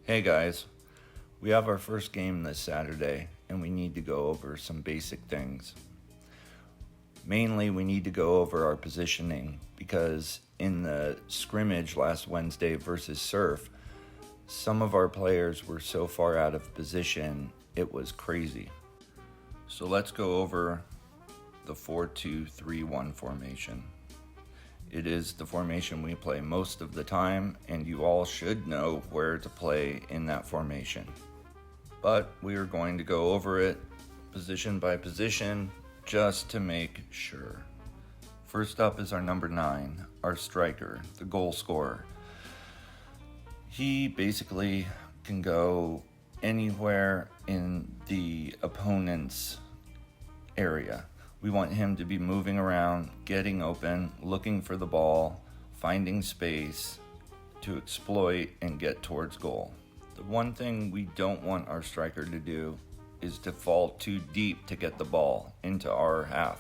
Hey guys, we have our first game this Saturday and we need to go over some basic things. Mainly we need to go over our positioning because in the scrimmage last Wednesday versus Surf, some of our players were so far out of position, it was crazy. So let's go over the 4-2-3-1 formation. It is the formation we play most of the time, and you all should know where to play in that formation. But we are going to go over it position by position just to make sure. First up is our number 9, our striker, the goal scorer. He basically can go anywhere in the opponent's area. We want him to be moving around, getting open, looking for the ball, finding space to exploit and get towards goal. The one thing we don't want our striker to do is to fall too deep to get the ball into our half.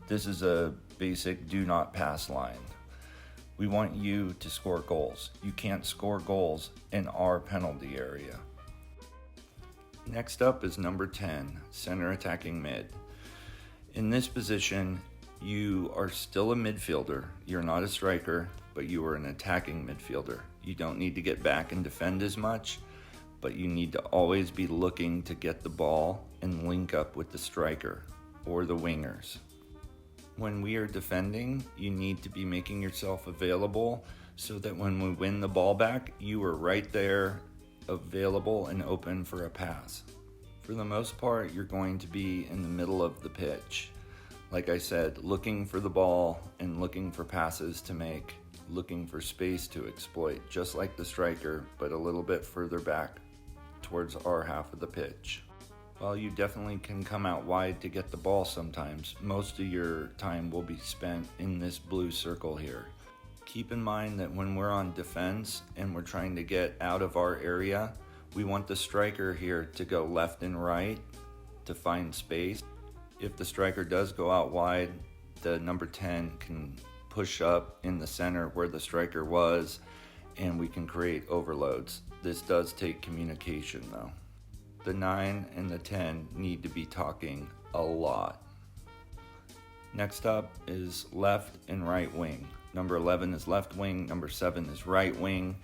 This is a basic do not pass line. We want you to score goals. You can't score goals in our penalty area. Next up is number 10, center attacking mid. In this position, you are still a midfielder. You're not a striker, but you are an attacking midfielder. You don't need to get back and defend as much, but you need to always be looking to get the ball and link up with the striker or the wingers. When we are defending, you need to be making yourself available so that when we win the ball back, you are right there, available and open for a pass. For the most part, you're going to be in the middle of the pitch. Like I said, looking for the ball and looking for passes to make, looking for space to exploit, just like the striker, but a little bit further back towards our half of the pitch. While you definitely can come out wide to get the ball sometimes, most of your time will be spent in this blue circle here. Keep in mind that when we're on defense and we're trying to get out of our area, we want the striker here to go left and right to find space. If the striker does go out wide, the number 10 can push up in the center where the striker was, and we can create overloads. This does take communication though. The 9 and the 10 need to be talking a lot. Next up is left and right wing. Number 11 is left wing, number 7 is right wing.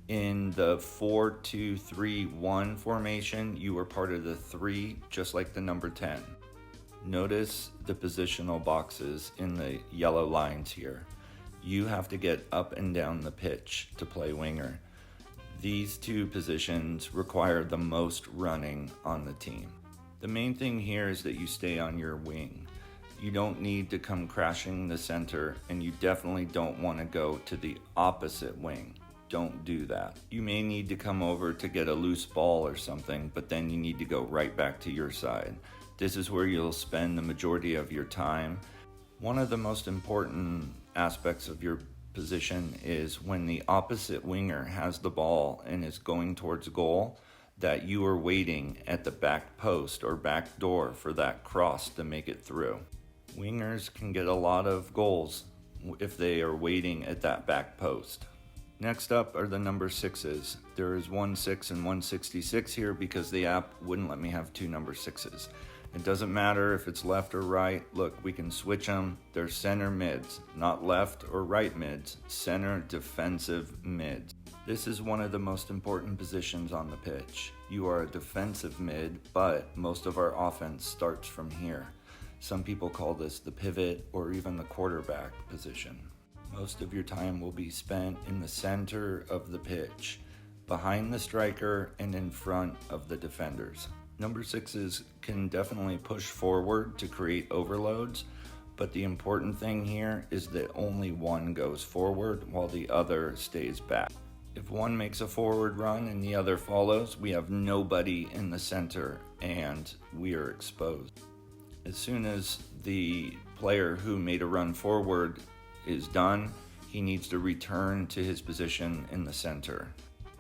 In the 4-2-3-1 formation, you are part of the 3, just like the number 10. Notice the positional boxes in the yellow lines here. You have to get up and down the pitch to play winger. These two positions require the most running on the team. The main thing here is that you stay on your wing. You don't need to come crashing the center, and you definitely don't want to go to the opposite wing. Don't do that. You may need to come over to get a loose ball or something, but then you need to go right back to your side. This is where you'll spend the majority of your time. One of the most important aspects of your position is when the opposite winger has the ball and is going towards goal, that you are waiting at the back post or back door for that cross to make it through. Wingers can get a lot of goals if they are waiting at that back post. Next up are the number 6s. There is 1-6 and 166 here because the app wouldn't let me have 2 number 6s. It doesn't matter if it's left or right. Look, we can switch them. They're center mids, not left or right mids, center defensive mids. This is one of the most important positions on the pitch. You are a defensive mid, but most of our offense starts from here. Some people call this the pivot or even the quarterback position. Most of your time will be spent in the center of the pitch, behind the striker and in front of the defenders. Number 6s can definitely push forward to create overloads, but the important thing here is that only one goes forward while the other stays back. If one makes a forward run and the other follows, we have nobody in the center and we are exposed. As soon as the player who made a run forward is done, he needs to return to his position in the center.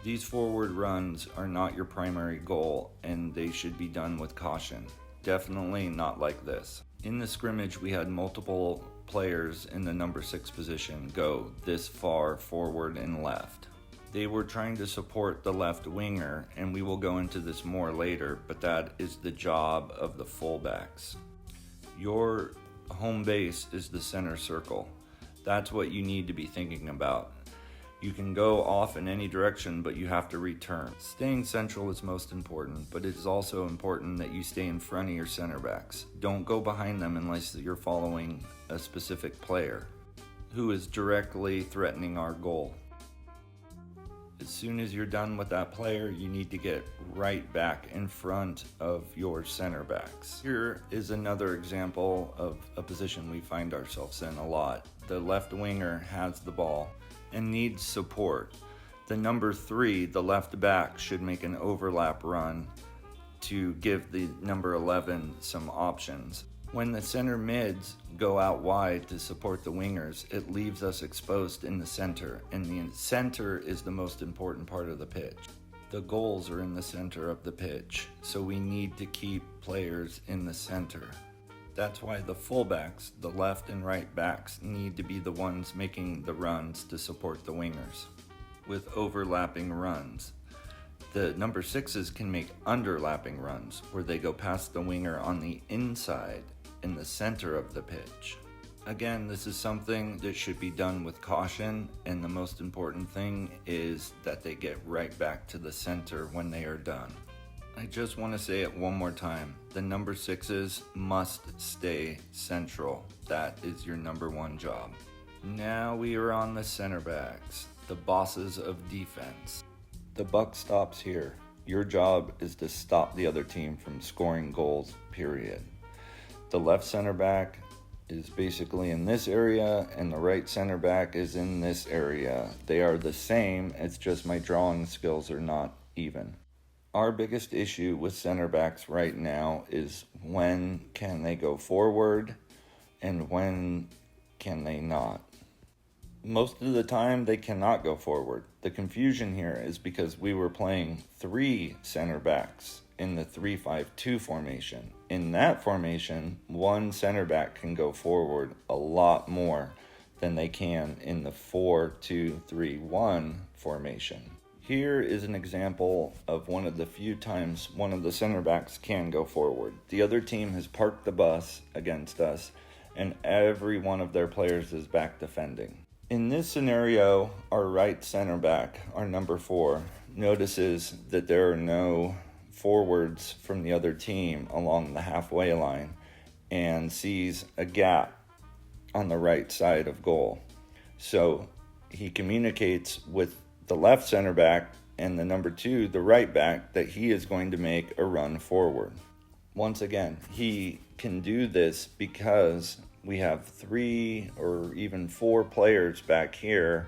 These forward runs are not your primary goal, and they should be done with caution. Definitely not like this. In the scrimmage, we had multiple players in the number 6 position go this far forward and left. They were trying to support the left winger, and we will go into this more later, but that is the job of the fullbacks. Your home base is the center circle. That's what you need to be thinking about. You can go off in any direction, but you have to return. Staying central is most important, but it is also important that you stay in front of your center backs. Don't go behind them unless you're following a specific player who is directly threatening our goal. As soon as you're done with that player, you need to get right back in front of your center backs. Here is another example of a position we find ourselves in a lot. The left winger has the ball and needs support. The number 3, the left back, should make an overlap run to give the number 11 some options. When the center mids go out wide to support the wingers, it leaves us exposed in the center, and the center is the most important part of the pitch. The goals are in the center of the pitch, so we need to keep players in the center. That's why the fullbacks, the left and right backs, need to be the ones making the runs to support the wingers with overlapping runs. The number 6s can make underlapping runs where they go past the winger on the inside in the center of the pitch. Again, this is something that should be done with caution, and the most important thing is that they get right back to the center when they are done. I just want to say it one more time. The number 6s must stay central. That is your number 1 job. Now we are on the center backs, the bosses of defense. The buck stops here. Your job is to stop the other team from scoring goals, period. The left center back is basically in this area, and the right center back is in this area. They are the same, it's just my drawing skills are not even. Our biggest issue with center backs right now is when can they go forward and when can they not. Most of the time they cannot go forward. The confusion here is because we were playing 3 center backs in the 3-5-2 formation. In that formation, 1 center back can go forward a lot more than they can in the 4-2-3-1 formation. Here is an example of one of the few times one of the center backs can go forward. The other team has parked the bus against us, and every one of their players is back defending. In this scenario, our right center back, our number 4, notices that there are no forwards from the other team along the halfway line and sees a gap on the right side of goal. So he communicates with the left center back and the number 2, the right back, that he is going to make a run forward. Once again, he can do this because we have 3 or even 4 players back here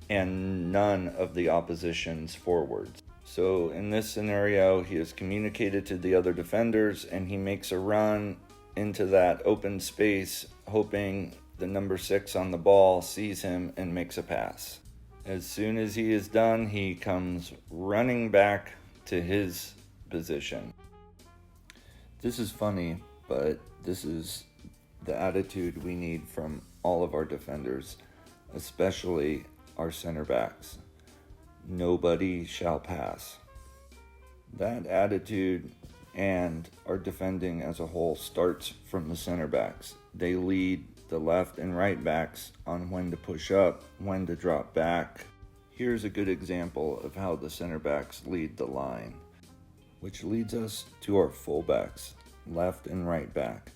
and none of the opposition's forwards. So in this scenario, he has communicated to the other defenders and he makes a run into that open space, hoping the number 6 on the ball sees him and makes a pass. As soon as he is done, he comes running back to his position. This is funny, but this is the attitude we need from all of our defenders, especially our center backs. Nobody shall pass. That attitude and our defending as a whole starts from the center backs. They lead the left and right backs on when to push up, when to drop back. Here's a good example of how the center backs lead the line, which leads us to our fullbacks, left and right back.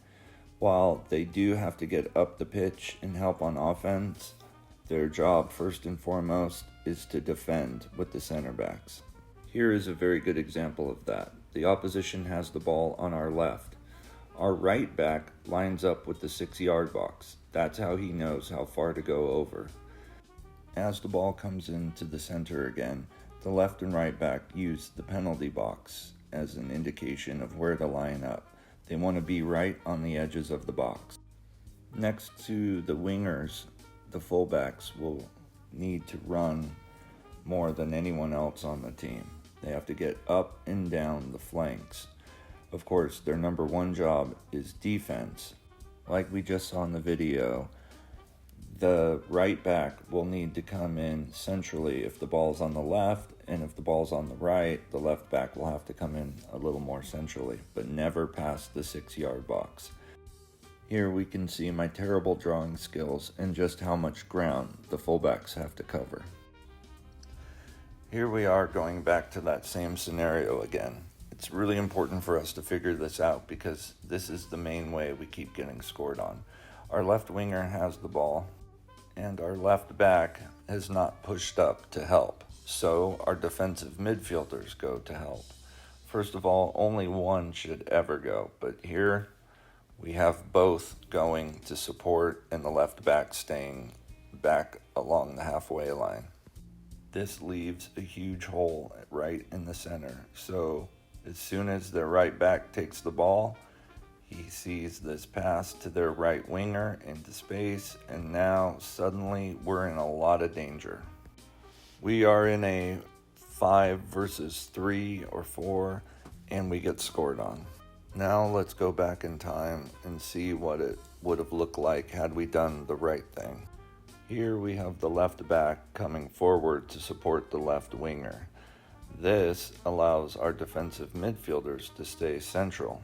While they do have to get up the pitch and help on offense, their job first and foremost is to defend with the center backs. Here is a very good example of that. The opposition has the ball on our left. Our right back lines up with the 6-yard box. That's how he knows how far to go over. As the ball comes into the center again, the left and right back use the penalty box as an indication of where to line up. They want to be right on the edges of the box. Next to the wingers, the fullbacks will need to run more than anyone else on the team. They have to get up and down the flanks. Of course, their number 1 job is defense, Like we just saw in the video, the right back will need to come in centrally if the ball's on the left, and if the ball's on the right, the left back will have to come in a little more centrally, but never past the 6-yard box. Here we can see my terrible drawing skills and just how much ground the fullbacks have to cover. Here we are going back to that same scenario again. It's really important for us to figure this out because this is the main way we keep getting scored on. Our left winger has the ball, and our left back has not pushed up to help, so our defensive midfielders go to help. First of all, only one should ever go, but here we have both going to support and the left back staying back along the halfway line. This leaves a huge hole right in the center, so as soon as their right back takes the ball, he sees this pass to their right winger into space, and now suddenly we're in a lot of danger. We are in a 5 versus 3 or 4, and we get scored on. Now let's go back in time and see what it would have looked like had we done the right thing. Here we have the left back coming forward to support the left winger. This allows our defensive midfielders to stay central.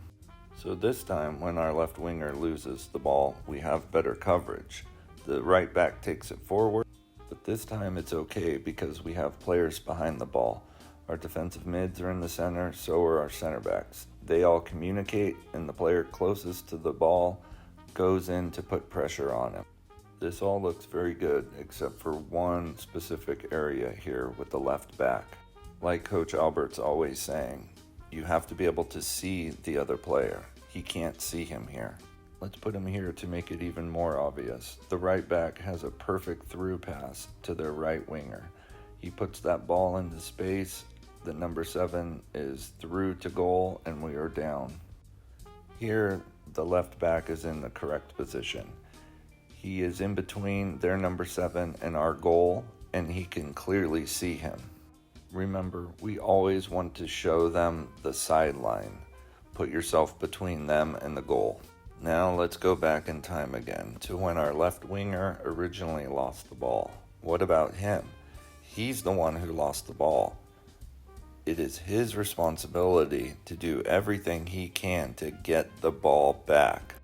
So this time when our left winger loses the ball, we have better coverage. The right back takes it forward, but this time it's okay because we have players behind the ball. Our defensive mids are in the center, so are our center backs. They all communicate, and the player closest to the ball goes in to put pressure on him. This all looks very good, except for one specific area here with the left back. Like Coach Albert's always saying, you have to be able to see the other player. He can't see him here. Let's put him here to make it even more obvious. The right back has a perfect through pass to their right winger. He puts that ball into space. The number 7 is through to goal, and we are down. Here, the left back is in the correct position. He is in between their number 7 and our goal, and he can clearly see him. Remember, we always want to show them the sideline. Put yourself between them and the goal. Now let's go back in time again to when our left winger originally lost the ball. What about him? He's the one who lost the ball. It is his responsibility to do everything he can to get the ball back.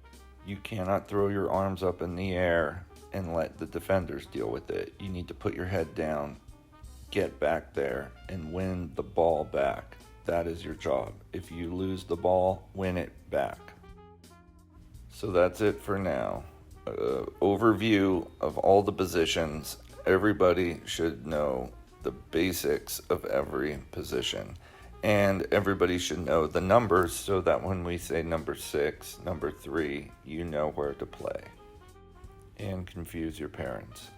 You cannot throw your arms up in the air and let the defenders deal with it. You need to put your head down, get back there, and win the ball back. That is your job. If you lose the ball, win it back. So that's it for now. Overview of all the positions. Everybody should know the basics of every position. And everybody should know the numbers so that when we say number 6, number 3, you know where to play. And confuse your parents.